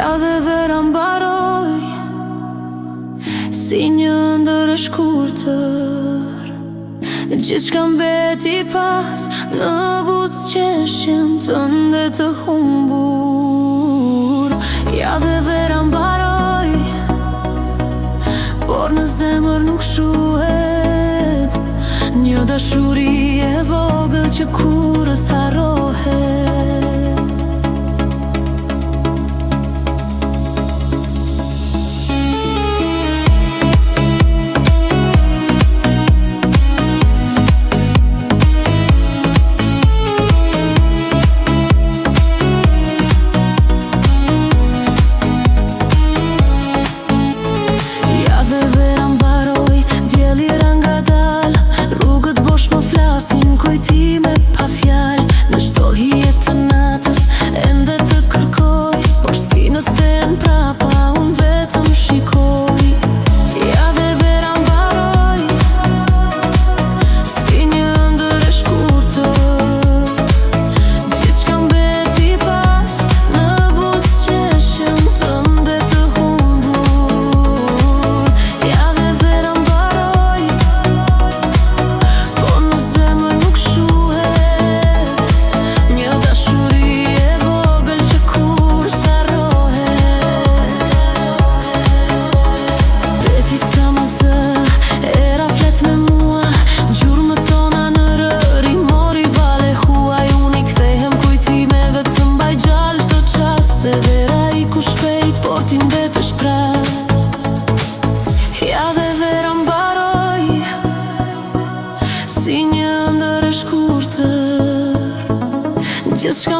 Ja dhe vera mbaroj si një ëndër e shkurtër. Gjithçka mbeti pas në buzëqeshjen tënde të humbur. Ja dhe vera mbaroj, por në zemër nuk shuhet një dashuri e vogël që kurrës harrohet. Kujtime pa fjalë, në çdo hije të natës ende të kërkoj, por stinët ven prapa, unë vetëm shikoj. Ja dhe vera mbaroj si një ëndër e shkurtër. Gjithçka mbeti pas në buzëqeshjen tënde të humbur. Ja dhe vera mbaroj, por në zemër nuk shuhet një dashuri e vogël që kurrës harrohet. Beti s'ka më zë, era flet me mua, gjurmët tona në rër i mori vale huaj. Unë i kthehem kujtimeve të mbaj gjallë çdo qas, se vera iku shpejt, por ti mbetesh prap. Ja dhe vera mbaroj si një ëndër e shkurtër. Gjithçka